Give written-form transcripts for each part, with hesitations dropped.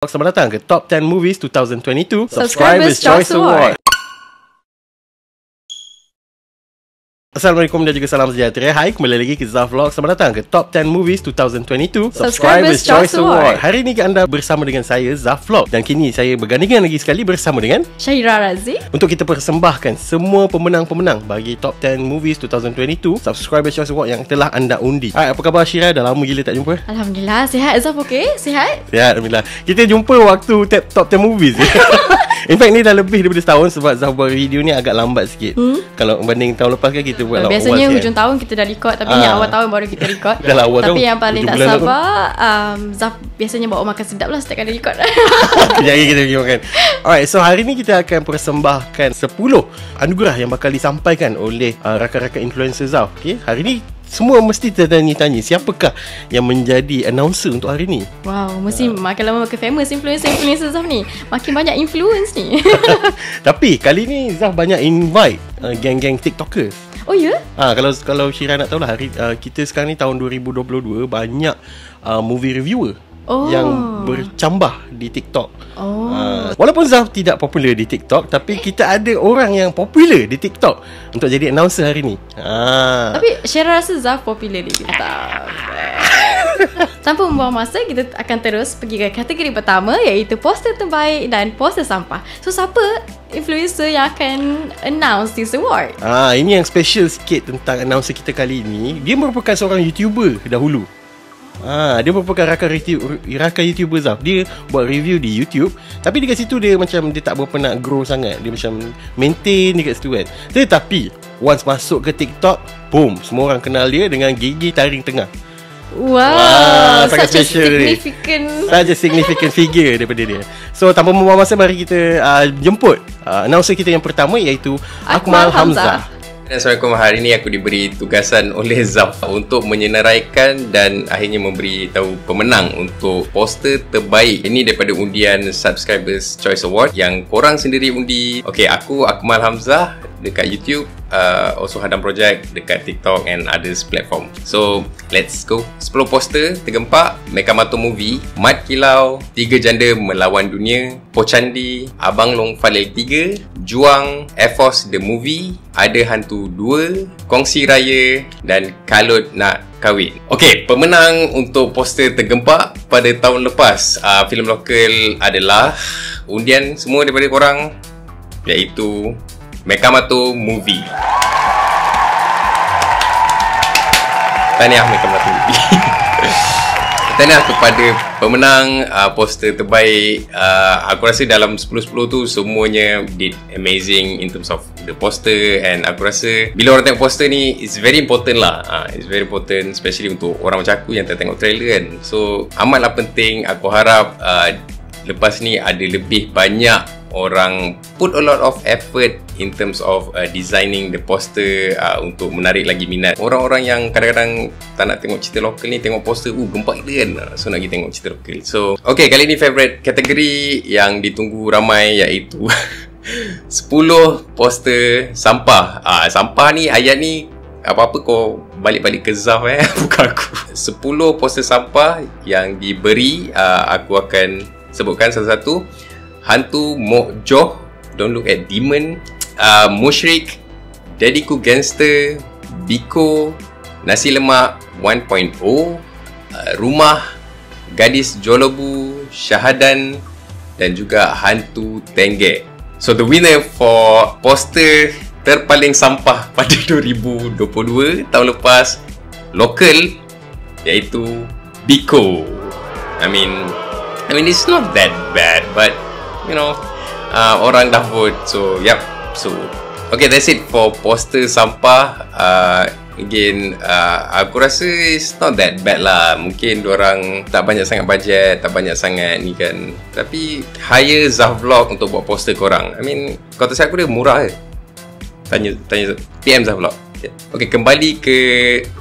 Selamat datang ke Top 10 Movies 2022 Subscribers Choice Award. Assalamualaikum dan juga salam sejahtera. Hai, kembali lagi ke Zaf Vlog. Selamat datang ke Top 10 Movies 2022 Subscribers Choice Award. Hari ini anda bersama dengan saya, Zaf Vlog. Dan kini saya bergandingan lagi sekali bersama dengan Syaira Razi, untuk kita persembahkan semua pemenang-pemenang bagi Top 10 Movies 2022 Subscribers Choice Award yang telah anda undi. Hai, apa khabar Syira? Dah lama gila tak jumpa. Alhamdulillah, sihat. Zaf okey? Sihat? Sihat, Alhamdulillah. Kita jumpa waktu Top 10 Movies. In fact ni dah lebih daripada setahun sebab Zaf buat video ni agak lambat sikit. Kalau banding tahun lepas kan kita buat biasanya hujung tahun kita dah record, tapi ni awal tahun baru kita record. Dah awal tapi tahun, yang paling tak sabar, Zaf biasanya bawa makan sedap lah setiap kali record. Kejap lagi kita pergi makan. Alright, so hari ni kita akan persembahkan 10 anugerah yang bakal disampaikan oleh rakan-rakan influencer Zaf. Okay, hari ni semua mesti tertanya-tanya siapakah yang menjadi announcer untuk hari ni. Wow, mesti makin lama makin famous influencer Zaf ni. Makin banyak influence ni. Tapi kali ni Zaf banyak invite geng-geng TikTokers. Oh ya? Kalau Syira nak tahu lah, kita sekarang ni tahun 2022 banyak movie reviewer yang bercambah di TikTok. Walaupun Zaf tidak popular di TikTok, tapi kita ada orang yang popular di TikTok untuk jadi announcer hari ni. Tapi Syira rasa Zaf popular di TikTok. Tanpa membuang masa, kita akan terus pergi ke kategori pertama, iaitu poster terbaik dan poster sampah. So siapa influencer yang akan announce this award? Ini yang special sikit tentang announcer kita kali ini. Dia merupakan seorang YouTuber dahulu. Dia merupakan rakan YouTuber Zaf. Dia buat review di YouTube, tapi dekat situ dia macam dia tak berapa nak grow sangat. Dia macam maintain dekat situ kan. Tetapi once masuk ke TikTok, boom, semua orang kenal dia dengan gigi taring tengah. Wow, sangat such special a significant significant figure daripada dia. So tanpa membuang masa, mari kita jemput announcer kita yang pertama, iaitu Akmal Hamzah. Assalamualaikum. Hari ini aku diberi tugasan oleh Zaf untuk menyenaraikan dan akhirnya memberi tahu pemenang untuk poster terbaik. Ini daripada undian Subscribers Choice Award yang korang sendiri undi. Okay, aku Akmal Hamzah dekat YouTube, also Hadam Project dekat TikTok and others platform. So let's go. 10 poster tergempak: Mekamato Movie, Mat Kilau, 3 Janda Melawan Dunia, Pochandi, Abang Long Falil 3, Juang, Air Force The Movie, Ada Hantu 2, Kongsi Raya dan Kalut Nak Kahwin. Okay, pemenang untuk poster tergempak pada tahun lepas filem lokal adalah undian semua daripada korang, iaitu Mekamato Movie. Tahniah Mekamato Movie. Tahniah kepada pemenang poster terbaik. Aku rasa dalam 10-10 tu semuanya did amazing in terms of the poster, and aku rasa bila orang tengok poster ni, it's very important lah. It's very important, especially untuk orang macam aku yang tak tengok trailer kan. So amatlah penting. Aku harap lepas ni ada lebih banyak orang put a lot of effort in terms of designing the poster untuk menarik lagi minat orang-orang yang kadang-kadang tak nak tengok cerita lokal ni, tengok poster gempak gila kan, so nak pergi tengok cerita lokal. So okay, kali ni favourite kategori yang ditunggu ramai, iaitu 10 poster sampah. Sampah ni, ayat ni apa-apa kau balik-balik ke Zaf bukan aku. 10 poster sampah yang diberi, aku akan sebutkan satu-satu. Hantu Mok Joh, Don't Look at Demon, Mushrik, Daddyku Gangster, Biko, Nasi Lemak 1.0, Rumah, Gadis Jolobu, Syahadan dan juga Hantu Tenggek. So the winner for poster terpaling sampah pada 2022 tahun lepas lokal, iaitu Biko. I mean it's not that bad, but you know, orang dah vote. So yep. So okay, that's it for poster sampah. Again, aku rasa it's not that bad lah. Mungkin diorang tak banyak sangat budget, tak banyak sangat ni kan, tapi hire Zaf Vlog untuk buat poster korang. I mean, kau tak aku dia murah ke? Tanya PM Zaf Vlog. Okay, kembali ke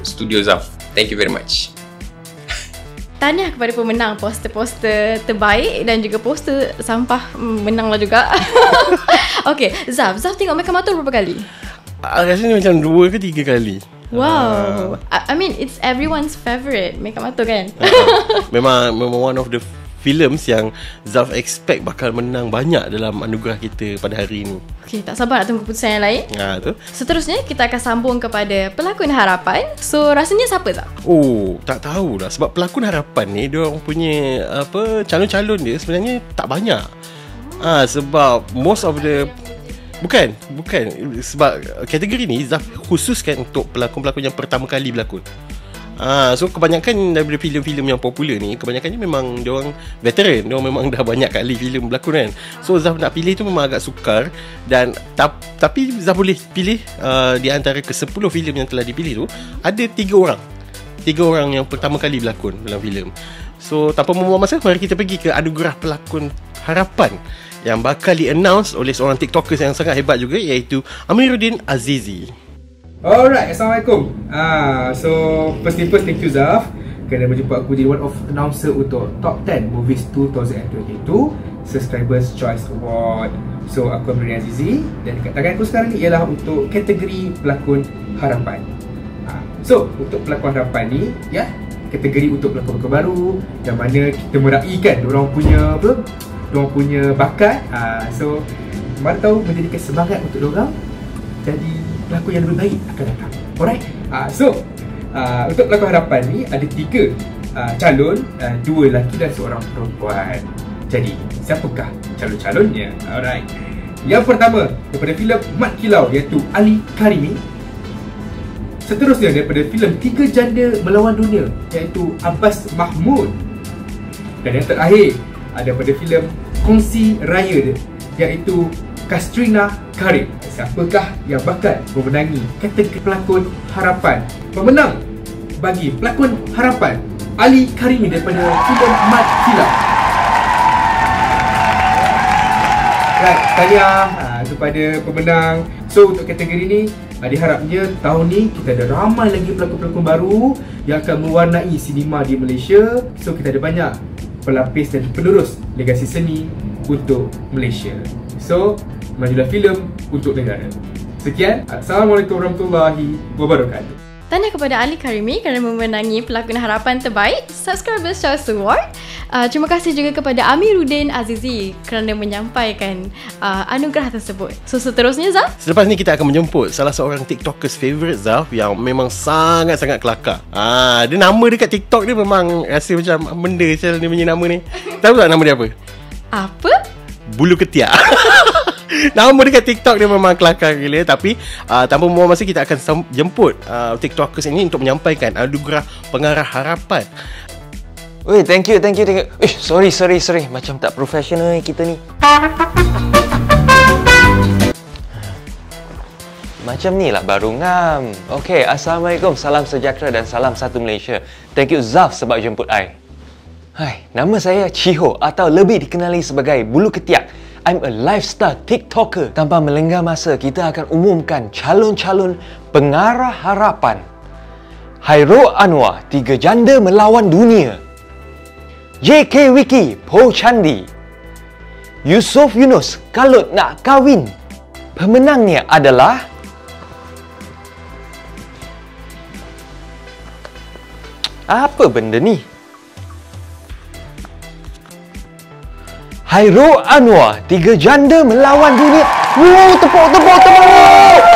studio Zaf. Thank you very much. Tahniah kepada pemenang poster-poster terbaik dan juga poster sampah. Menanglah juga. Okay, Zaf tengok Mekamato berapa kali? Rasanya macam 2 ke 3 kali. Wow. I mean, it's everyone's favourite Mekamato kan? Memang one of the films yang Zaf expect bakal menang banyak dalam anugerah kita pada hari ini. Okay, tak sabar nak tunggu keputusan yang lain. Tu. Seterusnya kita akan sambung kepada pelakon harapan. So rasanya siapa tak? Oh, tak tahulah sebab pelakon harapan ni dia orang punya calon-calon dia sebenarnya tak banyak. Sebab most of the Bukan sebab kategori ni Zaf khususkan untuk pelakon-pelakon yang pertama kali berlakon. So kebanyakan daripada filem-filem yang popular ni, kebanyakannya memang dia orang veteran, dia orang memang dah banyak kali filem berlakon kan. So Zaf nak pilih tu memang agak sukar. Dan tapi Zaf boleh pilih di antara ke-10 filem yang telah dipilih tu, ada 3 orang yang pertama kali berlakon dalam filem. So tanpa membuang masa, mari kita pergi ke anugerah pelakon harapan yang bakal di-announce oleh seorang TikTokers yang sangat hebat juga, iaitu Amiruddin Azizi. Alright, Assalamualaikum. So first thing first, thank you Zaf kerana menjemput aku jadi one of announcer untuk Top 10 Movies 2022 Subscribers Choice Award. So aku Amiruddin Azizi dan dekat tangan aku sekarang ni ialah untuk kategori pelakon harapan. So untuk pelakon harapan ni, kategori untuk pelakon baru yang mana kita meraihkan diorang punya bakat. So mana tahu menjadikan semangat untuk diorang jadi pelakon yang lebih baik akan datang. Alright. Untuk pelakon harapan ni ada 3 calon, 2 lelaki dan seorang perempuan. Jadi siapakah calon-calonnya? Alright. Yang pertama daripada filem Mat Kilau iaitu Ali Karimi. Seterusnya daripada filem Tiga Janda Melawan Dunia iaitu Abbas Mahmud. Dan yang terakhir daripada filem Kongsi Raya iaitu Katrina Karim. Siapakah yang bakal memenangi kategori pelakon harapan? Pemenang bagi pelakon harapan Ali Karimi daripada filem Mat Kilau. Right, tahniah kepada pemenang. So untuk kategori ni diharapnya tahun ni kita ada ramai lagi pelakon-pelakon baru yang akan mewarnai sinema di Malaysia. So kita ada banyak pelapis dan penerus legasi seni untuk Malaysia. So majulah filem untuk negara. Sekian, Assalamualaikum warahmatullahi wabarakatuh. Tahniah kepada Ali Karimi kerana memenangi pelakon harapan terbaik Subscribers Choice Award. Terima kasih juga kepada Amiruddin Azizi kerana menyampaikan anugerah tersebut. So seterusnya Zaf, Selepas ni kita akan menjemput salah seorang TikTokers favourite Zaf yang memang sangat-sangat kelakar. Dia nama dekat TikTok dia memang rasa macam benda macam dia punya nama ni. Tahu tak nama dia apa? apa? Bulu Ketiak. Nama dekat TikTok dia memang kelakar gila. Tapi tanpa membuang masa, kita akan jemput TikTokers ini untuk menyampaikan anugerah pengarah harapan. Weh, thank you. Sorry. Macam tak professional kita ni. Macam ni lah baru ngam. Okay, Assalamualaikum, salam sejahtera dan salam satu Malaysia. Thank you Zaf sebab jemput I. Hai, nama saya Chiho atau lebih dikenali sebagai Bulu Ketiak. I'm a lifestyle TikToker. Tanpa melengah masa, kita akan umumkan calon-calon pengarah harapan. Hairul Anwar, Tiga Janda Melawan Dunia. JK Wiki, Po Chandi. Yusof Yunus, Kalut Nak Kahwin. Pemenangnya adalah apa benda ni? Hairul Anwar, Tiga Janda Melawan Dunia. Wow, tepuk.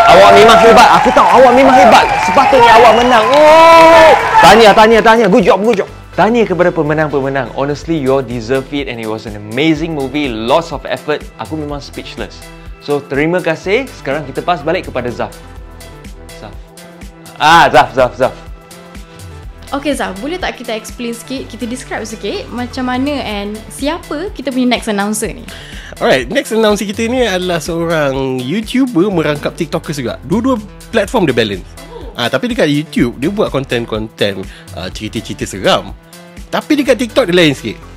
Awak memang hebat. Aku tahu awak memang hebat. Sepatutnya awak menang. Oh, tanya. Good job. Tanya kepada pemenang-pemenang. Honestly, you all deserve it and it was an amazing movie. Lots of effort. Aku memang speechless. So, terima kasih. Sekarang kita pass balik kepada Zaf. Zaf. Okay Zaf, boleh tak kita explain sikit, kita describe sikit macam mana and siapa kita punya next announcer ni? Alright, next announcer kita ni adalah seorang YouTuber merangkap TikTokers juga. Dua-dua platform dia balance. Tapi dekat YouTube dia buat konten-konten cerita-cerita seram. Tapi dekat TikTok dia lain sikit.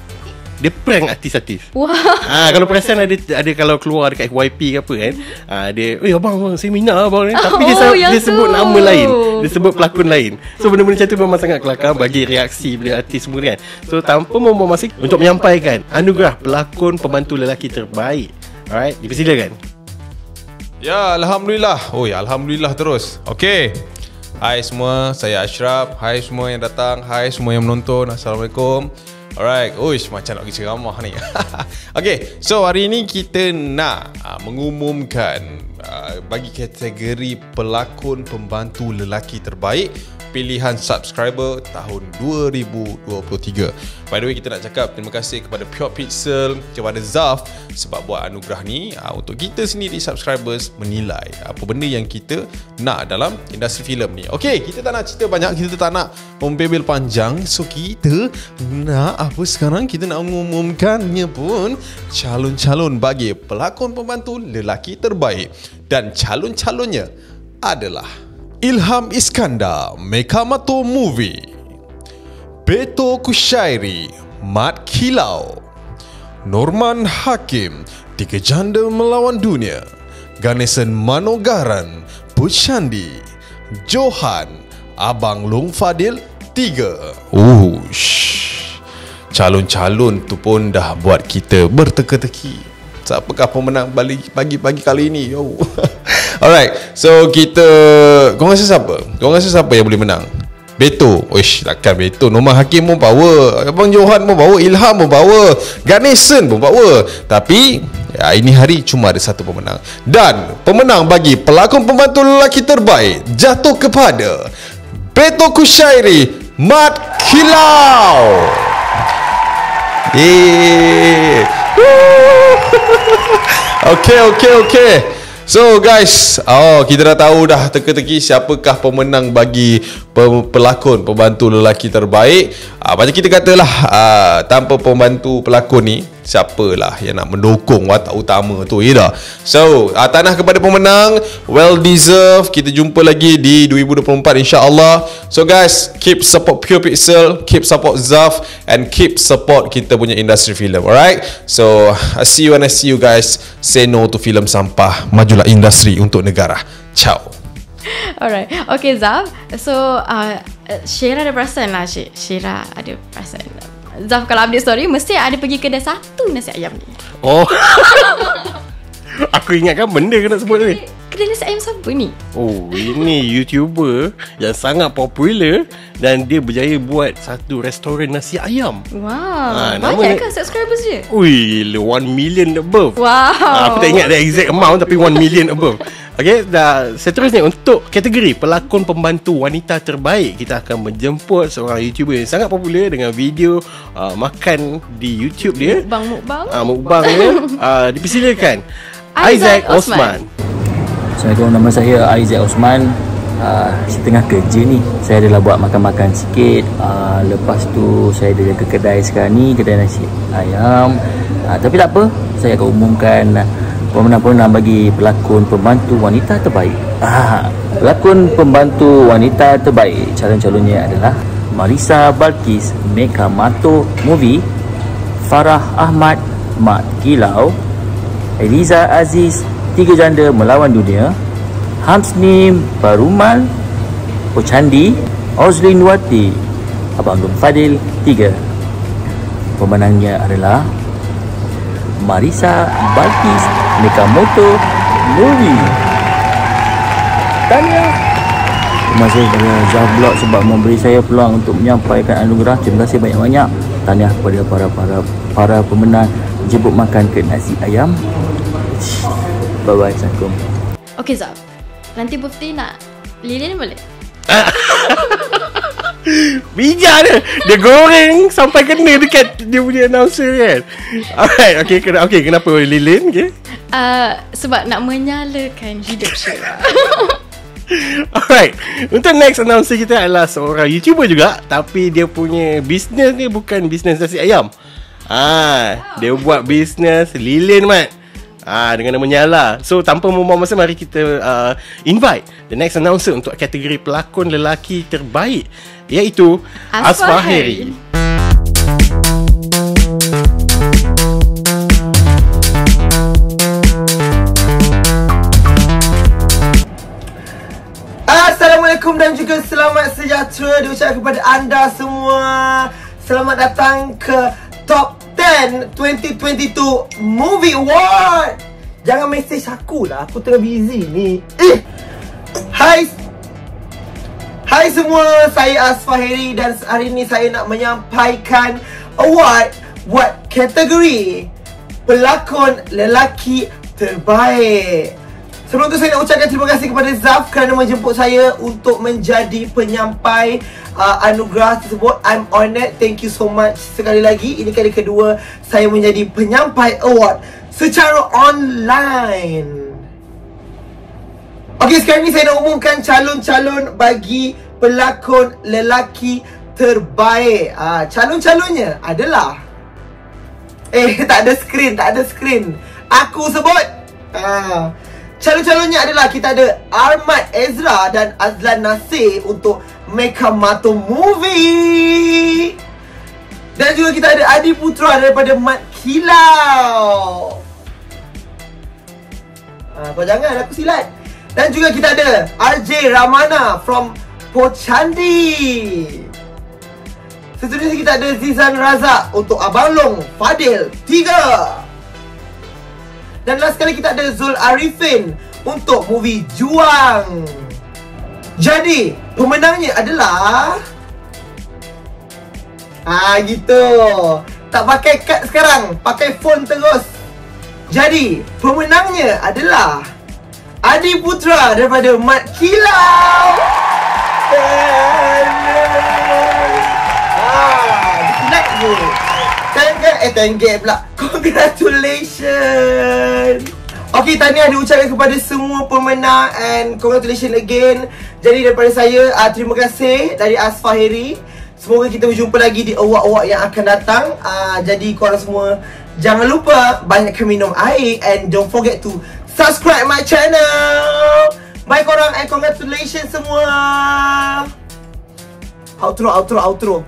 Dia prank artis-artis. Wah. Kalau perasan ada kalau keluar dekat FYP ke apa kan, dia, abang saya minat abang ni. Tapi dia sebut nama lain. Dia sebut pelakon lain. So benda-benda macam tu memang sangat kelakar bagi reaksi bila artis semua kan. So tanpa membuang masa untuk menyampaikan anugerah pelakon pembantu lelaki terbaik. Alright, dipersilakan. Ya, Alhamdulillah. Alhamdulillah terus. Okay. Hai semua, saya Ashraf. Hai semua yang datang. Hai semua yang menonton. Assalamualaikum. Alright, uish, macam nak pergi ceramah ni. Okay, so hari ni kita nak mengumumkan bagi kategori pelakon pembantu lelaki terbaik pilihan subscriber tahun 2023. By the way, kita nak cakap terima kasih kepada Pure Pixel, kepada Zaf sebab buat anugerah ni untuk kita sendiri subscribers menilai apa benda yang kita nak dalam industri filem ni. Okay, kita tak nak cerita banyak, kita tak nak membebel panjang. So kita nak apa sekarang? Kita nak mengumumkannya pun calon-calon bagi pelakon pembantu lelaki terbaik. Dan calon-calonnya adalah Ilham Iskandar, Mekamato Movie, Beto Kushairi, Mat Kilau, Norman Hakim, Tiga Janda Melawan Dunia, Ganesan Manogaran, Puchandi, Johan, Abang Long Fadil 3. Calon-calon tu pun dah buat kita berteka-teki. Siapakah pemenang bagi kali ini? Alright, so korang rasa siapa yang boleh menang? Beto. Oish, takkan Beto. Norman Hakim pun power, Abang Johan pun power, Ilham pun power, Ganesan pun power. Tapi ini hari cuma ada satu pemenang. Dan pemenang bagi pelakon pembantu lelaki terbaik jatuh kepada Beto Kushairi, Mat Kilau. Okay. So guys, kita dah tahu dah teka-teki siapakah pemenang bagi pelakon pembantu lelaki terbaik. Macam kita katalah, tanpa pembantu pelakon ni, siapalah yang nak mendukung watak utama tu, ya dah. So, tanah kepada pemenang, well deserved. Kita jumpa lagi di 2024 insya-Allah. So guys, keep support Pure Pixel, keep support Zaf, and keep support kita punya industri filem. Alright? So, I see you when I see you guys. Say no to filem sampah, majulah industri untuk negara. Ciao. Alright. Okay, Zaf. So, Syira ada perasaan lah, Syira ada perasaan. Zaf kalau update story mesti ada pergi kedai satu nasi ayam ni. Oh. Aku ingatkan benda kena sebut ni. Kedai nasi ayam siapa ni? Oh, ini YouTuber yang sangat popular dan dia berjaya buat satu restoran nasi ayam. Wow. Banyak kan subscribers dia? Ui, 1 million above. Wow. Aku tak ingat the exact amount tapi 1 million above. Okay, seterusnya untuk kategori pelakon pembantu wanita terbaik, kita akan menjemput seorang YouTuber yang sangat popular dengan video makan di YouTube dia. Mukbang dia. Dipersilakan Isaac Osman. Assalamualaikum, nama saya Isaac Osman. Saya tengah kerja ni. Saya adalah buat makan-makan sikit. Lepas tu saya ada jaga kedai sekarang ni, kedai nasi ayam. Tapi tak apa, saya akan umumkan pemenang-pemenang bagi pelakon pembantu wanita terbaik. Pelakon pembantu wanita terbaik, calon-calonnya adalah Marisa Balkis, Mekamato Movie, Farah Ahmad, Mat Kilau, Eliza Aziz, Tiga Janda Melawan Dunia, Hamsni Barumal, Puchandi, Ozlin Wati, Abang Long Fadil 3. Pemenangnya adalah Marisa Balkis, Mekamato Movie. Tahniah. Terima kasih kepada Zaf Blog sebab memberi saya peluang untuk menyampaikan anugerah. Terima kasih banyak-banyak. Tahniah kepada para pemenang jemput makan ke nasi ayam. Bye-bye. Assalamualaikum. Okay, Zaf. Nanti birthday nak lilin boleh? Bijak dia goreng sampai kena dekat dia punya announcer kan. Alright, okay, kenapa lilin? Okay. Sebab nak menyalakan hidup Syira. Alright, untuk next announcer kita adalah seorang YouTuber juga, tapi dia punya bisnes ni bukan bisnes nasi ayam. Dia buat bisnes lilin, Mat. Dengan nama Nyala. So tanpa membuang masa, mari kita invite the next announcer untuk kategori pelakon lelaki terbaik, iaitu Asfaheri. Assalamualaikum dan juga selamat sejahtera diucapkan kepada anda semua. Selamat datang ke Top 10 2022 Movie Award. Jangan mesej aku lah, aku tengah busy ni. Hai semua, saya Asfaheri dan hari ni saya nak menyampaikan Award buat kategori pelakon lelaki terbaik. Sebelum tu saya nak ucapkan terima kasih kepada Zaf kerana menjemput saya untuk menjadi penyampai anugerah tersebut. I'm honoured. Thank you so much. Sekali lagi, ini kali kedua saya menjadi penyampai award secara online. Okey, sekarang ni saya nak umumkan calon-calon bagi pelakon lelaki terbaik. Calon-calonnya adalah tak ada skrin. Aku sebut. Calon-calonnya adalah kita ada Ahmad Ezra dan Azlan Nasir untuk Mekamato Movie. Dan juga kita ada Adi Putra daripada Mat Kilau. Kau jangan, aku silat. Dan juga kita ada RJ Ramana from Pochandi. Seterusnya kita ada Zizan Razak untuk Abang Long Fadil 3. Dan last kali kita ada Zul Arifin untuk movie Juang. Jadi, pemenangnya adalah gitu. Tak pakai kad sekarang, pakai phone terus. Jadi, pemenangnya adalah Adi Putra daripada Mat Kilau. Like tu. Thank you pula. Congratulations. Okay, tahniah diucapkan kepada semua pemenang and congratulations again. Jadi daripada saya, terima kasih dari Asfahiri. Semoga kita berjumpa lagi di award-award yang akan datang. Jadi korang semua jangan lupa banyakkan minum air and don't forget to subscribe my channel. Bye korang and congratulations semua. Outro.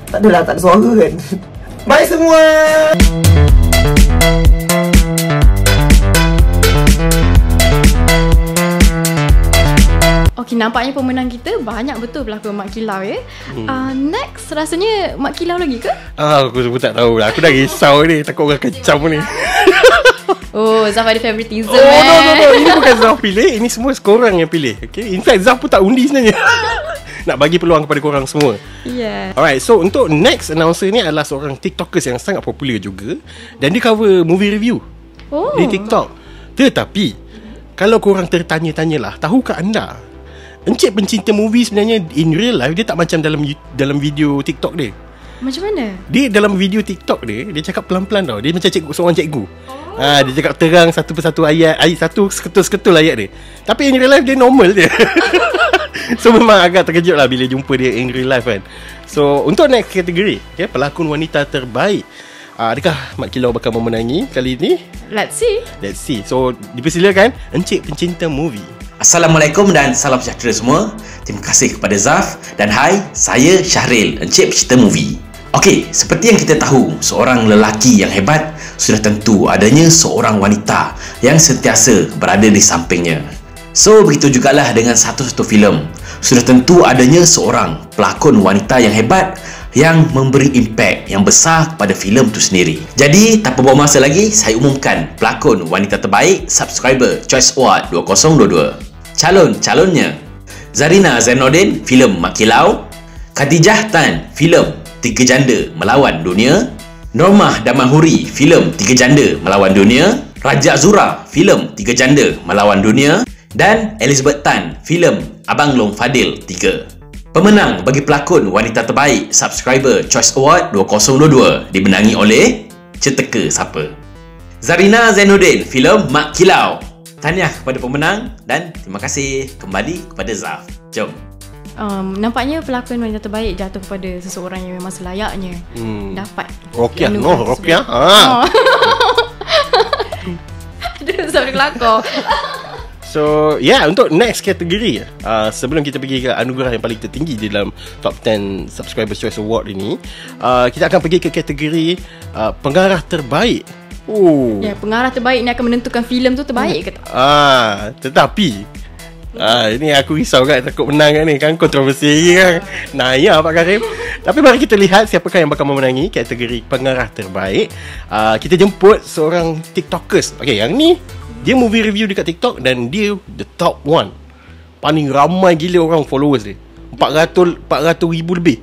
Tak ada suara kan. Bye semua. Okay, nampaknya pemenang kita banyak betul pelakon Mat Kilau ya. Next rasanya Mat Kilau lagi ke? Aku pun tak tahu lah. Aku dah risau ni. Takut orang kecam ni. Oh, Zaf ada favoritism no. Ini bukan Zaf pilih. Ini semua korang yang pilih. Okay? In fact, Zaf pun tak undi sebenarnya. Nak bagi peluang kepada korang semua. Yeah. Alright, so untuk next announcer ni adalah seorang TikTokers yang sangat popular juga. Dan dia cover movie review di TikTok. Tetapi kalau korang tertanya-tanyalah, tahukah anda Encik pencinta movie sebenarnya in real life dia tak macam dalam video TikTok dia. Macam mana? Dia dalam video TikTok dia cakap pelan-pelan tau. Dia macam seorang cikgu. Dia cakap terang satu persatu ayat satu seketul-seketul ayat dia. Tapi in real life dia normal je. So memang agak terkejut lah bila jumpa dia in real life kan. So untuk next kategori, pelakon wanita terbaik, adakah Mat Kilau bakal memenangi kali ini? Let's see. So dipersilakan Encik pencinta movie. Assalamualaikum dan salam sejahtera semua. Terima kasih kepada Zaf. Dan hai, saya Syahril, Encik pencinta movie. Okey, seperti yang kita tahu, seorang lelaki yang hebat sudah tentu adanya seorang wanita yang sentiasa berada di sampingnya. So, begitu jugalah dengan satu-satu filem. Sudah tentu adanya seorang pelakon wanita yang hebat yang memberi impak yang besar kepada filem itu sendiri. Jadi, tanpa buang masa lagi, saya umumkan pelakon wanita terbaik Subscriber Choice Award 2022. Calon-calonnya: Zarina Zainuddin, filem Mat Kilau; Khadijah Tan, filem Tiga Janda Melawan Dunia; Normah Damanhuri, filem Tiga Janda Melawan Dunia; Raja Zura, filem Tiga Janda Melawan Dunia; dan Elizabeth Tan, filem Abang Long Fadil 3. Pemenang bagi pelakon wanita terbaik Subscriber Choice Award 2022 dimenangi oleh Ceteka siapa? Zarina Zainuddin, filem Mat Kilau. Tahniah kepada pemenang dan terima kasih kembali kepada Zaf. Jom. Nampaknya pelakon wanita terbaik jatuh kepada seseorang yang memang selayaknya dapat. Rokiah. Aduh, sampai kelakor. So untuk next kategori, sebelum kita pergi ke anugerah yang paling tertinggi di dalam Top 10 Subscribers Choice Award ini, kita akan pergi ke kategori pengarah terbaik. Pengarah terbaik ni akan menentukan filem tu terbaik ke tak? Tetapi ini aku risau kan, takut menang kan ni, kan kontroversi kan. Naya Pak Karim. Tapi mari kita lihat siapakah yang bakal memenangi kategori pengarah terbaik. Kita jemput seorang TikTokers. Yang ni dia movie review dekat TikTok dan dia the top one. Paling ramai gila orang followers dia. 400,000 lebih.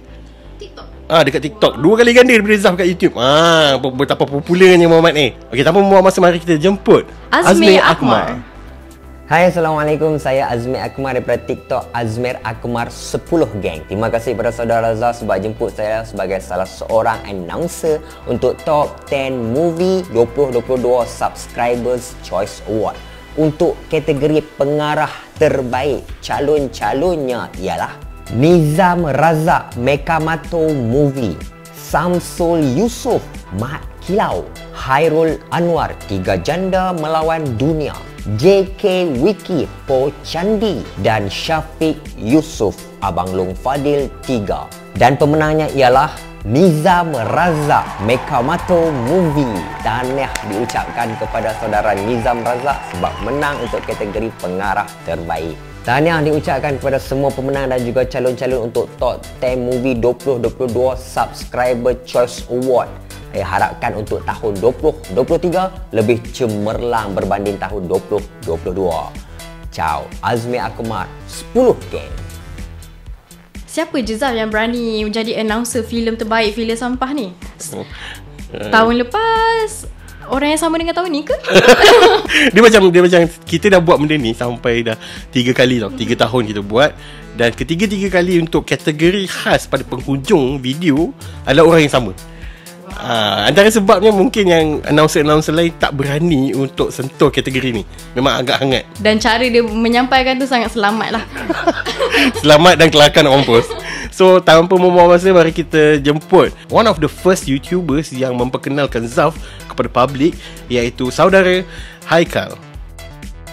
Dekat TikTok. 2 kali ganda daripada Zaf kat YouTube. Betapa popularnya Muhammad ni. Okey, tanpa membuang masa, mari kita jemput Azmi Akmar. Hai, Assalamualaikum. Saya Azmi Akmar daripada TikTok Azmir Akmar 10 Gang. Terima kasih kepada saudara Zaf sebab jemput saya sebagai salah seorang announcer untuk Top 10 Movie 2022 Subscribers Choice Award. Untuk kategori pengarah terbaik, calon-calonnya ialah Nizam Razak Mekamato Movie, Samsul Yusof Mat Kilau, Hairul Anwar Tiga Janda Melawan Dunia, JK Wiki Po Candi dan Syafiq Yusof Abang Long Fadil 3. Dan pemenangnya ialah Nizam Razak Mekamato Movie. Tahniah diucapkan kepada saudara Nizam Razak sebab menang untuk kategori pengarah terbaik. Tahniah diucapkan kepada semua pemenang dan juga calon-calon untuk Top 10 Movie 2022 Subscriber Choice Award. Saya harapkan untuk tahun 2023 lebih cemerlang berbanding tahun 2022. Ciao, Azmi Akmar 10 Gang. Siapa je Zaf yang berani menjadi announcer filem terbaik filem sampah ni? Tahun lepas orang yang sama dengan tahun ni ke? Dia macam kita dah buat benda ni sampai dah 3 kali tau. 3 tahun kita buat. Dan ketiga-tiga kali untuk kategori khas pada penghujung video adalah orang yang sama. Antara sebabnya mungkin yang announcer-announcer lain tak berani untuk sentuh kategori ni. Memang agak hangat. Dan cara dia menyampaikan tu sangat selamat lah. Selamat dan kelakar nak mampus. So tanpa membuang masa, mari kita jemput one of the first YouTubers yang memperkenalkan Zaf kepada publik, iaitu saudara Haikal.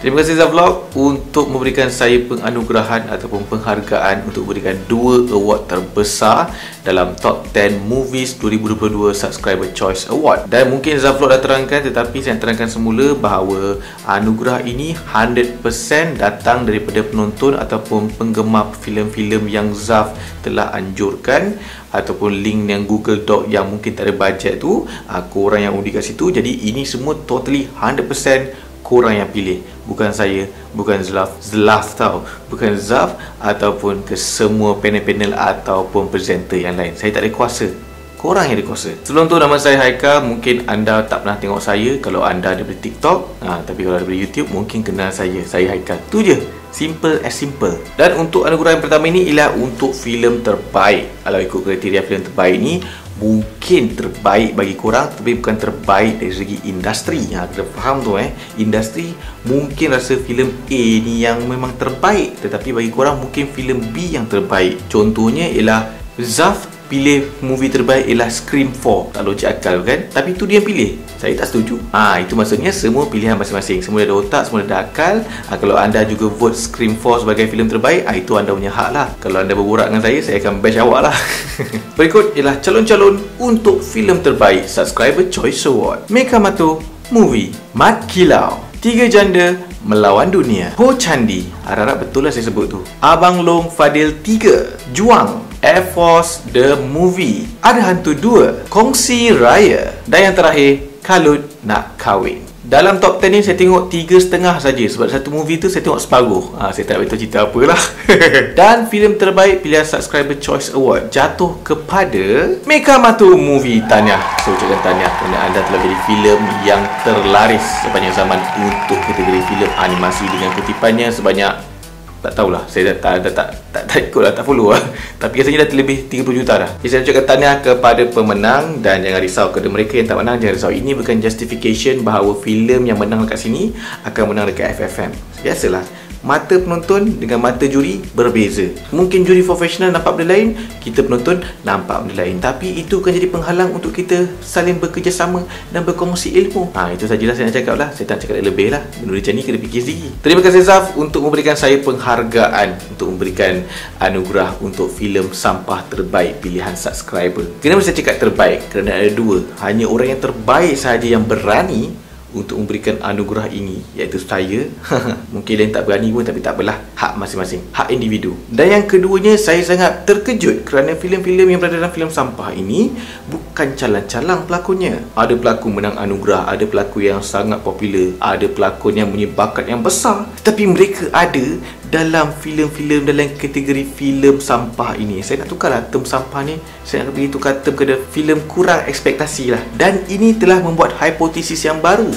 Terima kasih Zavlog untuk memberikan saya penganugerahan ataupun penghargaan untuk memberikan 2 award terbesar dalam Top 10 Movies 2022 Subscriber Choice Award. Dan mungkin Zavlog dah terangkan, tetapi saya nak terangkan semula bahawa anugerah ini 100% datang daripada penonton ataupun penggemar filem-filem yang Zaf telah anjurkan, ataupun link yang Google Doc yang mungkin tak ada bajet tu, korang yang undi kat situ. Jadi ini semua totally 100% korang yang pilih, bukan saya, bukan Zlaf tau, bukan Zaf ataupun ke semua panel-panel ataupun presenter yang lain. Saya tak ada kuasa, korang yang ada kuasa. Sebelum tu, nama saya Haikal. Mungkin anda tak pernah tengok saya kalau anda daripada TikTok, tapi kalau daripada YouTube mungkin kenal saya Haikal. Tu je, simple as simple. Dan untuk anugerah yang pertama ini ialah untuk filem terbaik. Kalau ikut kriteria filem terbaik ni, mungkin terbaik bagi korang, tapi bukan terbaik dari segi industri. Kita faham tu industri mungkin rasa filem A ni yang memang terbaik, tetapi bagi korang mungkin filem B yang terbaik. Contohnya ialah Zaf pilih movie terbaik ialah Scream 4. Tak logik akal kan? Tapi itu dia yang pilih. Saya tak setuju. Itu maksudnya semua pilihan masing-masing. Semua ada otak, semua ada akal. Kalau anda juga vote Scream 4 sebagai filem terbaik, itu anda punya hak lah. Kalau anda berborak dengan saya akan bash awak lah. Berikut ialah calon-calon untuk filem terbaik Subscriber Choice Award. Mekamato Movie, Mat Kilau, Tiga Janda Melawan Dunia, Po Candi, harap betul lah saya sebut tu, Abang Long Fadil 3, Juang, Air Force The Movie, Ada Hantu 2, Kongsi Raya, dan yang terakhir, Kalut Nak Kahwin. Dalam top 10 ni saya tengok 3.5 saja, sebab satu movie tu saya tengok separuh. Saya tak beritahu cerita apalah. Dan filem terbaik pilihan Subscriber Choice Award jatuh kepada Mekamato Movie. Tahniah, saya ucapkan tahniah kerana anda telah jadi filem yang terlaris sepanjang zaman untuk kategori filem animasi dengan kutipannya sebanyak, tak tahulah, saya tak ikut lah, tak follow lah. Tapi rasanya dah lebih 30 juta dah. Jadi saya ucapkan tahniah kepada pemenang. Dan jangan risau, kepada mereka yang tak menang, jangan risau. Ini bukan justification bahawa filem yang menang dekat sini akan menang dekat FFM. Biasalah, mata penonton dengan mata juri berbeza. Mungkin juri profesional nampak benda lain, kita penonton nampak benda lain. Tapi itu akan jadi penghalang untuk kita saling bekerjasama dan berkongsi ilmu. Itu sajalah saya nak cakap lah. Saya tak cakap lebih lah. Benda macam ni kena fikir sendiri. Terima kasih Zaf untuk memberikan saya penghargaan, untuk memberikan anugerah untuk filem sampah terbaik pilihan subscriber. Kenapa saya cakap terbaik? Kerana ada dua. Hanya orang yang terbaik sahaja yang berani untuk memberikan anugerah ini, iaitu saya. Mungkin lain tak berani pun, tapi tak apalah, hak masing-masing, hak individu. Dan yang keduanya, saya sangat terkejut kerana filem-filem yang berada dalam filem sampah ini bukan calang-calang pelakonnya. Ada pelakon menang anugerah, ada pelakon yang sangat popular, ada pelakon yang punya bakat yang besar, tapi mereka ada dalam filem-filem dalam kategori filem sampah ini. Saya nak tukarlah term sampah ni, saya nak bagi tukar term kepada filem kurang ekspektasi lah. Dan ini telah membuat hipotesis yang baru,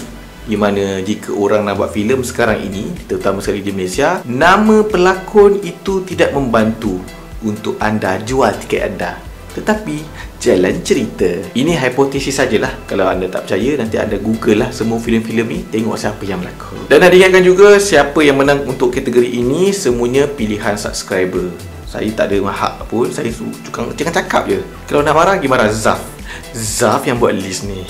di mana jika orang nak buat filem sekarang ini, terutama sekali di Malaysia, nama pelakon itu tidak membantu untuk anda jual tiket anda, tetapi jalan cerita. Ini hipotesis sajalah. Kalau anda tak percaya, nanti anda google lah semua filem-filem ni, tengok siapa yang berlakon. Dan ada ingatkan juga, siapa yang menang untuk kategori ini semuanya pilihan subscriber. Saya tak ada hak pun, saya jangan cakap je. Kalau nak marah, pergi marah Zaf yang buat list ni.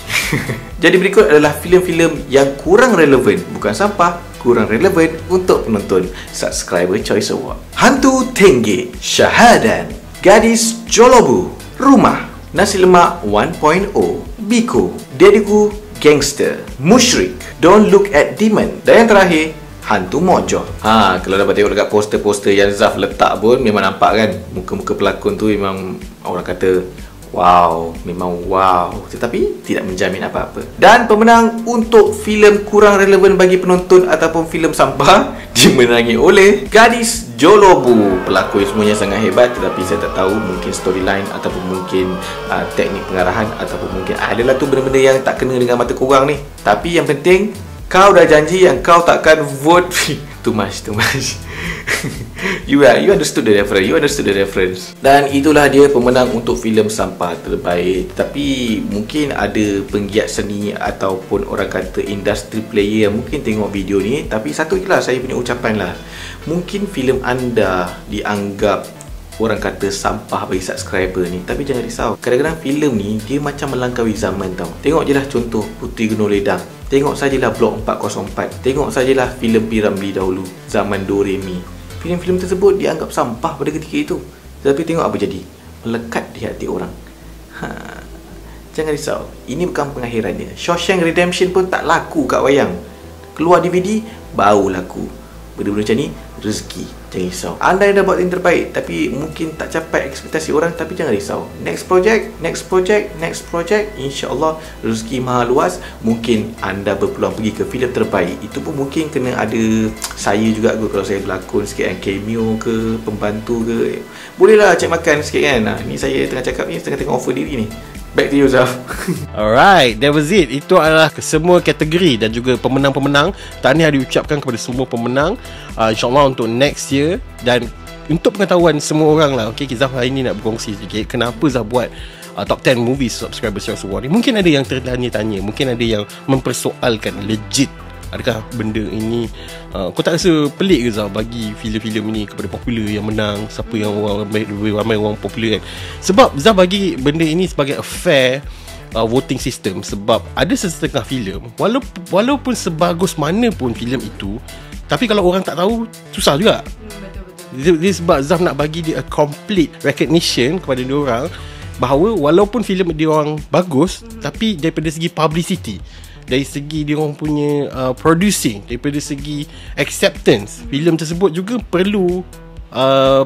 Jadi berikut adalah filem-filem yang kurang relevan, bukan sampah, kurang relevan untuk penonton Subscriber Choice Award. Hantu Tengge, Syahadan, Gadis Jolobu, Rumah, Nasi Lemak 1.0, Biko, Dediku, Gangster, Mushrik, Don't Look at Demon, dan yang terakhir, Hantu Mojo. Kalau dapat tengok dekat poster-poster yang Zaf letak pun, memang nampak kan, muka-muka pelakon tu memang orang kata wow, memang wow, tetapi tidak menjamin apa-apa. Dan pemenang untuk filem kurang relevan bagi penonton ataupun filem sampah dimenangi oleh Gadis Jolobu. Pelakon semuanya sangat hebat, tetapi saya tak tahu, mungkin storyline ataupun mungkin teknik pengarahan ataupun mungkin adalah tu benda-benda yang tak kena dengan mata korang ni. Tapi yang penting, kau dah janji yang kau takkan vote. Too much. You understood the reference. Dan itulah dia pemenang untuk filem sampah terbaik. Tetapi mungkin ada penggiat seni ataupun orang kata industri player yang mungkin tengok video ni, tapi satu je lah saya punya ucapan lah, mungkin filem anda dianggap orang kata sampah bagi subscriber ni, tapi jangan risau. Kadang-kadang filem ni dia macam melangkaui zaman tau. Tengok je lah contoh Puteri Gunung Ledang, tengok sajalah Blok 404, tengok sajalah filem P. Ramlee dahulu, zaman Doremi. Filem-filem tersebut dianggap sampah pada ketika itu, tetapi tengok apa jadi, melekat di hati orang. Jangan risau, ini bukan pengakhirannya. Shawshank Redemption pun tak laku kat wayang, keluar DVD baru laku. Benda-benda macam ni rezeki, jangan risau. Anda yang dah buat yang terbaik tapi mungkin tak capai ekspektasi orang, tapi jangan risau. Next project, insya-Allah rezeki maha luas. Mungkin anda berpeluang pergi ke filem terbaik. Itu pun mungkin kena ada saya juga ke, kalau saya berlakon sikit kan, cameo ke, pembantu ke, bolehlah cek makan sikit kan. Ni saya tengah cakap ni, tengah offer diri ni. Back to you, Zaf. Alright, that was it. Itu adalah semua kategori dan juga pemenang-pemenang. Tahniah diucapkan kepada semua pemenang. InsyaAllah untuk next year. Dan untuk pengetahuan semua orang lah, okay, Zaf hari ni nak berkongsi sedikit kenapa Zaf buat top 10 movies Subscriber Choice Award ni. Mungkin ada yang tertanya-tanya, mungkin ada yang mempersoalkan legit, adakah benda ini kau tak rasa pelik ke Zaf bagi filem-filem ini kepada popular yang menang, siapa yang ramai orang popular kan? Sebab Zaf bagi benda ini sebagai a fair voting system. Sebab ada setengah filem, walaupun sebagus mana pun filem itu, tapi kalau orang tak tahu, susah juga. Dia sebab Zaf nak bagi dia a complete recognition kepada dia orang bahawa walaupun filem dia orang bagus, tapi daripada segi publicity, dari segi dia orang punya producing, daripada segi acceptance, filem tersebut juga perlu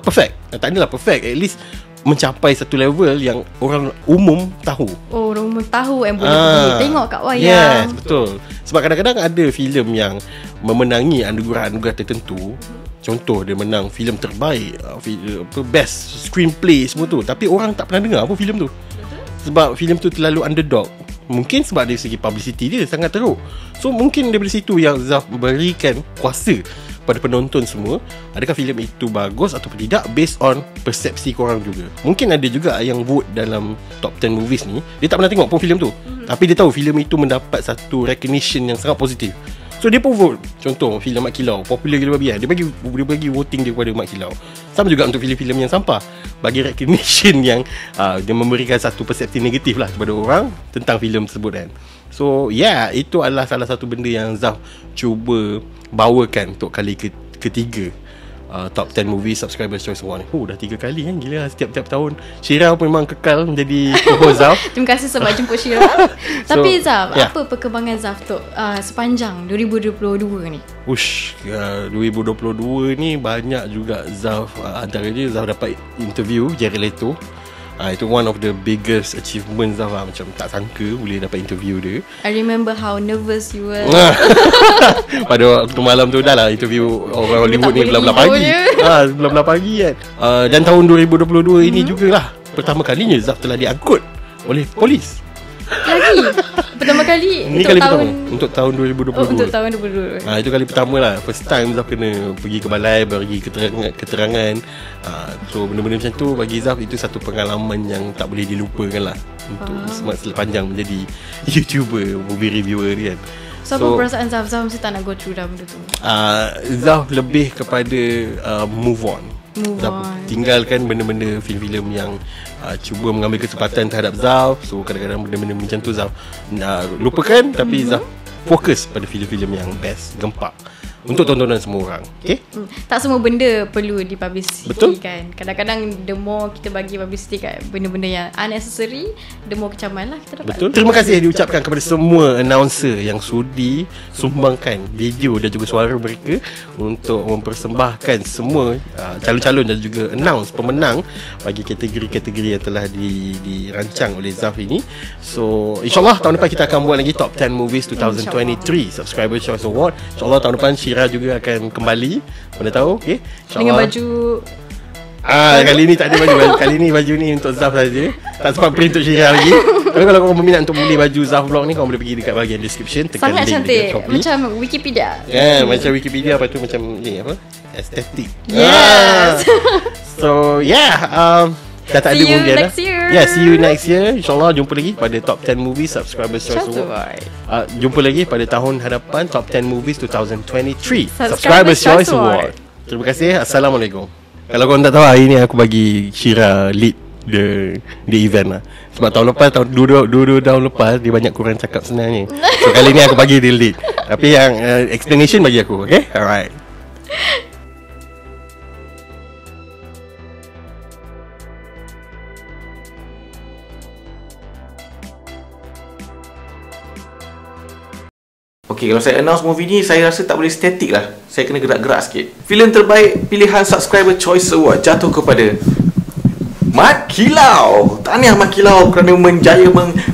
perfect. Tak adalah perfect, at least mencapai satu level yang orang umum tahu. Oh, orang umum tahu yang boleh pergi tengok kat wayang. Yes, betul. Sebab kadang-kadang ada filem yang memenangi anugerah-anugerah tertentu. Contoh dia menang filem terbaik, best screenplay semua tu, tapi orang tak pernah dengar apa filem tu. Sebab filem tu terlalu underdog. Mungkin sebab dari segi publicity dia sangat teruk. So mungkin daripada situ yang Zaf berikan kuasa pada penonton semua, adakah filem itu bagus ataupun tidak, based on persepsi korang juga. Mungkin ada juga yang vote dalam top 10 movies ni, dia tak pernah tengok pun filem tu, tapi dia tahu filem itu mendapat satu recognition yang sangat positif. So dia pun vote. Contoh filem Mat Kilau, popular gila babi kan, dia bagi voting dia kepada Mat Kilau. Sama juga untuk filem-filem yang sampah, bagi recognition yang dia memberikan satu persepsi negatif lah kepada orang tentang filem tersebut kan. So itu adalah salah satu benda yang Zaf cuba bawakan untuk kali ketiga top 10 movie Subscriber Choice Award. Dah 3 kali kan, gila setiap tahun. Syira pun memang kekal menjadi co-host Zaf. Terima kasih sebab jemput Syira. Tapi Zaf, apa perkembangan Zaf tu sepanjang 2022 ni? 2022 ni banyak juga Zaf, antaranya Zaf dapat interview Jared Leto. Itu one of the biggest achievements lah. Macam tak sangka boleh dapat interview dia. I remember how nervous you were. Pada waktu malam tu dah lah interview orang Hollywood ni belah-belah pagi. Belah-belah pagi kan. Dan tahun 2022 ini jugalah pertama kalinya Zaf telah diangkut oleh polis. Lagi pertama kali ini untuk kali tahun pertama untuk tahun 2022. Untuk tahun 2022. Itu kali pertama lah. First time Zaf kena pergi ke balai bagi keterangan. So benda-benda macam tu bagi Zaf itu satu pengalaman yang tak boleh dilupakan lah untuk sepanjang menjadi YouTuber, movie reviewer ni kan. So apa perasaan Zaf? Zaf mesti tak nak go through dah benda tu. Zaf lebih kepada move on. Tinggalkan benda-benda filem-filem yang cuba mengambil kesempatan terhadap Zaf. So kadang-kadang benda-benda macam tu Zaf lupakan. Tapi Zaf fokus pada filem-filem yang best, gempak untuk tontonan semua orang. Okay? Tak semua benda perlu dipublicity. Betul. Kan. Kadang-kadang the more kita bagi publicity kat benda-benda yang unnecessary, the more kecaman lah kita dapat. Betul. Terima kasih diucapkan kepada semua announcer yang sudi sumbangkan video dan juga suara mereka untuk mempersembahkan semua calon-calon dan juga announce pemenang bagi kategori-kategori yang telah dirancang oleh Zaf ini. So insyaAllah tahun depan kita akan buat lagi Top 10 Movies 2023 Subscriber Choice Award. InsyaAllah tahun depan Syira juga akan kembali. Mana tahu, okay? Dengan baju kali ni tak ada baju. Kali ni baju ni untuk Zaf saja. Tak sempat print untuk Syira lagi. Tapi kalau korang berminat untuk beli baju Zaf Vlog ni, korang boleh pergi dekat bahagian description, tekan sangat link cantik. dekat Shopee. Macam Wikipedia. Macam Wikipedia. Apa tu macam ni apa? Estetik. Yes. So yeah, dah tak ada See you mungkin next year. See you next year. InsyaAllah jumpa lagi pada Top 10 Movies Subscribers Choice Award. Jumpa lagi pada tahun hadapan Top 10 Movies 2023 Subscribers Choice Award. Terima kasih. Assalamualaikum. Kalau korang tak tahu, hari ni aku bagi Syira lead the event lah. Sebab tahun lepas, dua tahun lepas dia banyak kurang cakap sebenarnya. So kali ni aku bagi dia lead. Tapi yang explanation bagi aku. Okay? Alright. Okay, kalau saya announce movie ni, saya rasa tak boleh statik lah. Saya kena gerak-gerak sikit. Filem terbaik pilihan Subscriber Choice Award jatuh kepada Mat Kilau. Tahniah Mat Kilau kerana menjaya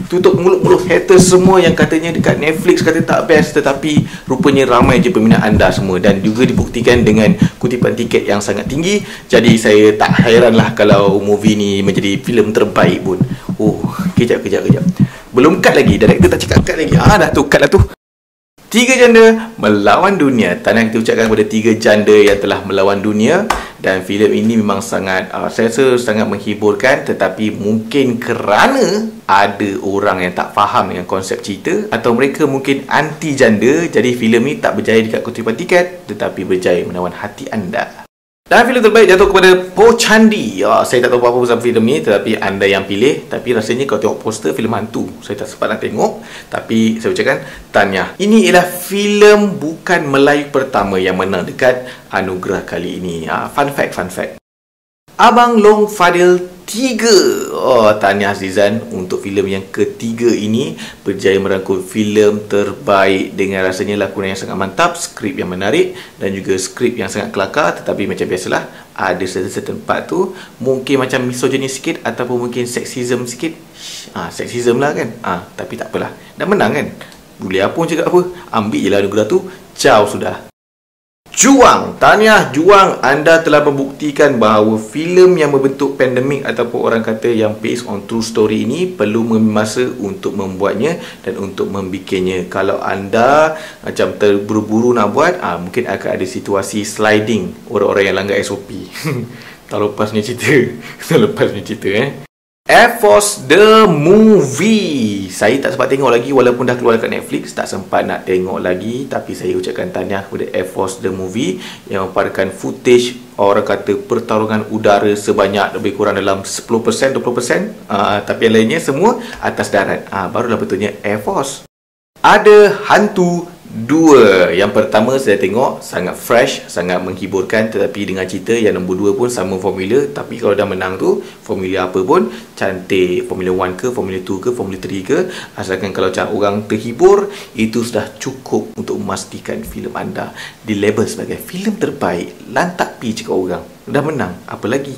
tutup mulut-mulut haters semua yang katanya dekat Netflix kata tak best, tetapi rupanya ramai je peminat anda semua. Dan juga dibuktikan dengan kutipan tiket yang sangat tinggi. Jadi saya tak hairanlah kalau movie ni menjadi filem terbaik pun. Kejap. Belum cut lagi. Director tak cakap cut lagi. Dah tu, cut lah tu. 3 janda melawan dunia. Tahniah kita ucapkan kepada 3 janda yang telah melawan dunia. Dan filem ini memang sangat saya rasa sangat menghiburkan. Tetapi mungkin kerana ada orang yang tak faham dengan konsep cerita, atau mereka mungkin anti janda, jadi filem ni tak berjaya dekat kutipan tiket, tetapi berjaya menawan hati anda. Dan filem terbaik jatuh kepada Po Chandi. Saya tak tahu apa-apa pasal filem ni, tetapi anda yang pilih. Tapi rasanya kalau tengok poster, filem hantu. Saya tak sempat nak tengok, tapi saya ucapkan tahniah. Ini ialah filem bukan Melayu pertama yang menang dekat anugerah kali ini. Fun fact. Abang Long Fadil 3. Tahniah Zizan untuk filem yang ketiga ini berjaya merangkul filem terbaik dengan rasanya lakonan yang sangat mantap, skrip yang menarik dan juga skrip yang sangat kelakar. Tetapi macam biasalah, ada certain part tu mungkin macam misogynis sikit ataupun mungkin sexism sikit. Sexism lah kan. Tapi tak apalah, dah menang kan. Boleh apa pun cakap apa, ambil je lah anugerah tu. Jauh sudah. Juang. Tahniah Juang, anda telah membuktikan bahawa filem yang berbentuk pandemik ataupun orang kata yang based on true story ini perlu mengambil masa untuk membuatnya dan untuk membikinnya. Kalau anda macam terburu-buru nak buat, mungkin akan ada situasi sliding orang-orang yang langgar SOP. Tahun lepas punya cerita. Air Force The Movie. Saya tak sempat tengok lagi walaupun dah keluar dekat Netflix. Tak sempat nak tengok lagi. Tapi saya ucapkan tahniah kepada Air Force The Movie yang mempamerkan footage orang kata pertarungan udara sebanyak lebih kurang dalam 10%, 20%. Tapi yang lainnya semua atas darat. Barulah betulnya Air Force. Ada Hantu 2. Yang pertama saya tengok sangat fresh, sangat menghiburkan, tetapi dengan cerita yang nombor 2 pun sama formula. Tapi kalau dah menang tu, formula apa pun cantik, formula 1 ke, formula 2 ke, formula 3 ke, asalkan kalau orang terhibur, itu sudah cukup untuk memastikan filem anda dilabel sebagai filem terbaik. Lantak pi cakap orang, dah menang, apa lagi?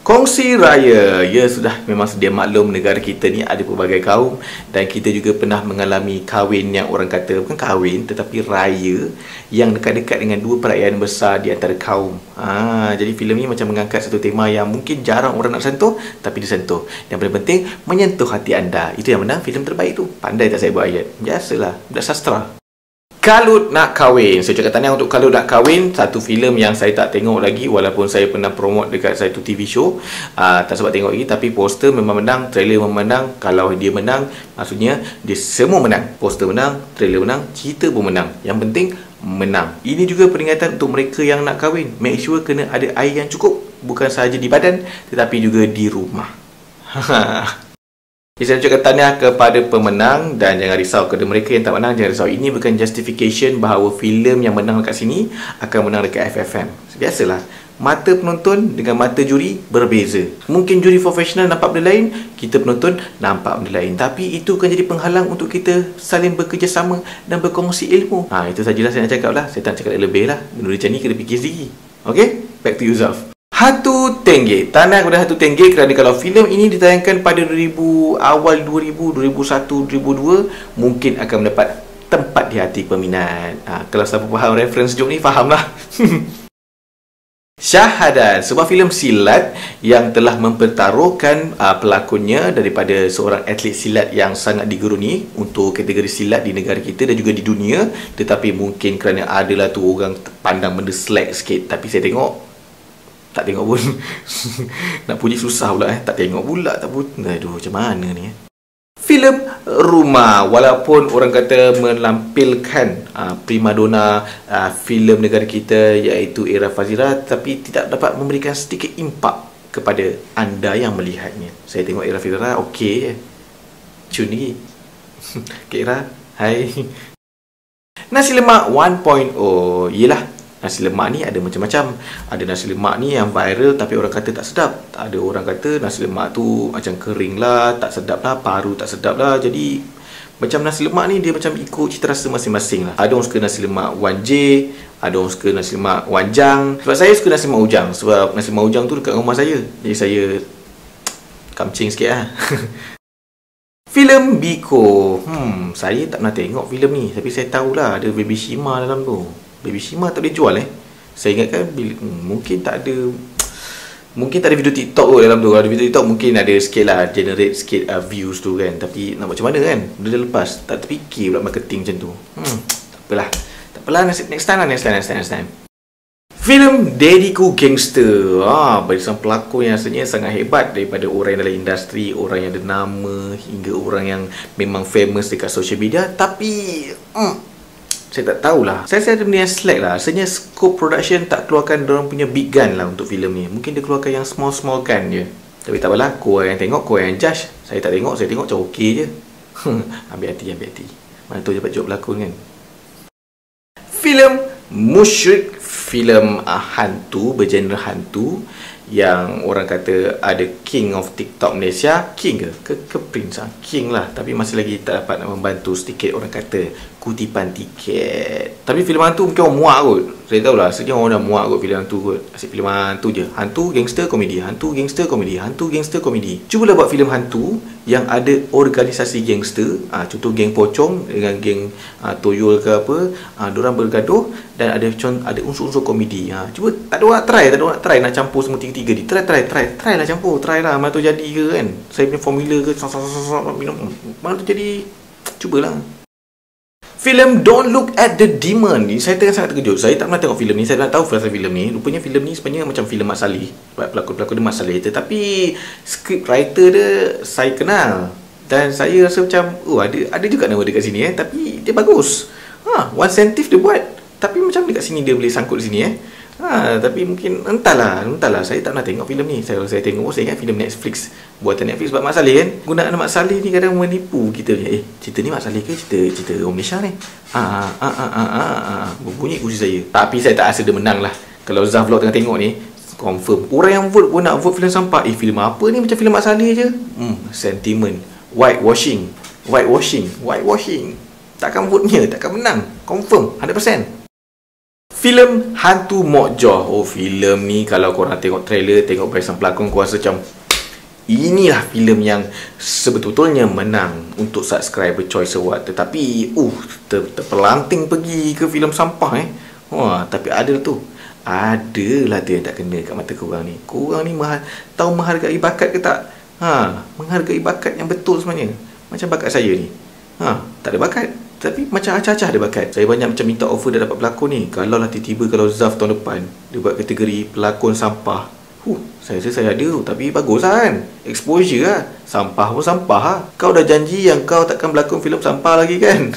Kongsi raya. Ya, sudah memang sedia maklum negara kita ni ada pelbagai kaum dan kita juga pernah mengalami kahwin yang orang kata bukan kahwin tetapi raya yang dekat-dekat dengan dua perayaan besar di antara kaum. Jadi filem ni macam mengangkat satu tema yang mungkin jarang orang nak sentuh tapi disentuh. Yang paling penting menyentuh hati anda. Itu yang menang filem terbaik tu. Pandai tak saya buat ayat? Biasalah, budak sastra. Kalut Nak Kahwin. Saya cakap tahniah untuk Kalut Nak Kahwin. Satu filem yang saya tak tengok lagi walaupun saya pernah promote dekat satu TV show. Tak sempat tengok lagi tapi poster memang menang, trailer memang menang. Kalau dia menang, maksudnya dia semua menang. Poster menang, trailer menang, cerita pun menang. Yang penting menang. Ini juga peringatan untuk mereka yang nak kahwin. Make sure kena ada air yang cukup. Bukan sahaja di badan tetapi juga di rumah. Saya ucapkan tahniah kepada pemenang dan jangan risau kepada mereka yang tak menang, jangan risau. Ini bukan justification bahawa filem yang menang dekat sini akan menang dekat FFM. Biasalah, mata penonton dengan mata juri berbeza. Mungkin juri profesional nampak benda lain, kita penonton nampak benda lain. Tapi itu akan jadi penghalang untuk kita saling bekerjasama dan berkongsi ilmu. Itu sajalah saya nak cakap lah. Saya tak nak cakap lebih lah. Benda macam ni kena fikir sendiri. Okay? Back to you, Zaf. Hatu Tengge. Tahniah kepada Hatu Tengge kerana kalau filem ini ditayangkan pada awal 2000, 2001, 2002 mungkin akan mendapat tempat di hati peminat. Kalau siapa faham reference joke ni, fahamlah. Syahadan, sebuah filem silat yang telah mempertaruhkan pelakonnya daripada seorang atlet silat yang sangat digeruni untuk kategori silat di negara kita dan juga di dunia. Tetapi mungkin kerana adalah tu orang pandang benda slack sikit. Tapi saya tengok tak tengok pun. Nak puji susah pula tak tengok pula tak pun. Aduh, macam mana ni filem Rumah, walaupun orang kata melampilkan primadona filem negara kita iaitu Era Fazira, tapi tidak dapat memberikan sedikit impak kepada anda yang melihatnya. Saya tengok Era Fazira okey je. Cun lagi. Okay, Era, hai. Nasi lemak 1.0. Yelah, nasi lemak ni ada macam-macam. Ada nasi lemak ni yang viral tapi orang kata tak sedap. Ada orang kata nasi lemak tu macam kering lah, tak sedap lah, paru tak sedap lah. Jadi macam nasi lemak ni dia macam ikut cita rasa masing-masing lah. Ada orang suka nasi lemak 1J, ada orang suka nasi lemak wanjang. Sebab saya suka nasi lemak ujang. Sebab nasi lemak ujang tu dekat rumah saya. Jadi saya kamcing sikit lah. Filem Biko. Saya tak pernah tengok filem ni tapi saya tahulah ada Baby Shima dalam tu. Baby Shima tak boleh jual Saya ingatkan mungkin tak ada video TikTok kot dalam tu. Kalau ada video TikTok mungkin ada sikit lah, generate sikit views tu kan. Tapi nak buat macam mana kan, dia dah lepas. Tak terfikir pula marketing macam tu. Tak apalah, next time. Filem Daddyku Gangster. Barisan pelakon yang rasanya sangat hebat, daripada orang yang dalam industri, orang yang ada nama, hingga orang yang memang famous dekat social media. Tapi saya tak tahulah. Saya ada benda yang slack lah. Rasanya scope production tak keluarkan diorang punya big gun lah untuk filem ni. Mungkin dia keluarkan yang small gun je. Tapi tak apalah, kau yang tengok, kau yang judge. Saya tak tengok, saya tengok macam okey je. Ambil hati. Mana tu dapat job berlakon kan. Filem Musyrik, filem hantu, bergenre hantu, yang orang kata ada king of TikTok Malaysia. King ke prince king lah. Tapi masih lagi tak dapat nak membantu sedikit orang kata kutipan tiket. Tapi filem hantu mungkin orang muak kot. Saya tahulah, sebenarnya orang dah muak kot filem hantu kot. Asyik filem hantu je. Hantu, gangster, komedi. Hantu, gangster, komedi. Hantu, gangster, komedi. Cubalah buat filem hantu yang ada organisasi gangster. Contoh geng pocong dengan geng toyol ke apa. Diorang bergaduh dan ada unsur-unsur komedi. Cuba, tak ada orang nak try nak campur semua tiga-tiga ni. Try lah campur. Try lah, mana tu jadi ke kan. Saya punya formula ke minum, mana tu jadi. Cubalah. Filem Don't Look at the Demon ni saya sangat terkejut. Saya tak pernah tengok filem ni. Saya tak tahu pasal filem ni. Rupanya filem ni sebenarnya macam filem Mat Salleh. Pelakon-pelakon dia Mat Salleh. Tetapi script writer dia saya kenal. Dan saya rasa macam ada juga nama dia kat sini tapi dia bagus. One Sentif dia buat. Tapi macam dekat sini dia boleh sangkut di sini tapi mungkin entahlah saya tak pernah tengok filem ni. Saya tengok saya ingat filem Netflix, buatan Netflix buat Mat Salleh kan. Gunaan Mat Salleh ni kadang menipu kita punya. Cerita ni Mat Salleh ke cerita orang Malaysia ni? Berbunyi kursi saya. Tapi saya tak rasa dia menang lah. Kalau Zaf Vlog tengah tengok ni, confirm orang yang vote pun nak vote filem sampah. Filem apa ni macam filem Mat Salleh je. Sentiment, whitewashing. Takkan vote-nya takkan menang. Confirm 100%. filem Hantu Mokjoh. Oh, filem ni kalau korang tengok trailer, tengok barisan pelakon, kau rasa macam inilah filem yang sebetulnya menang untuk Subscriber Choice Award. Tetapi terpelanting pergi ke filem sampah Wah, tapi ada tu. Adalah tu yang tak kena kat mata korang ni. Korang ni tahu menghargai bakat ke tak? Menghargai bakat yang betul sebenarnya. Macam bakat saya ni. Tak ada bakat, tapi macam acah-acah ada bakat. Saya banyak macam minta offer dah dapat pelakon ni. Kalau lah tiba-tiba kalau Zaf tahun depan dia buat kategori pelakon sampah, saya rasa saya ada tu. Tapi bagus kan, exposure lah. Sampah pun sampah lah. Kau dah janji yang kau takkan berlakon filem sampah lagi kan.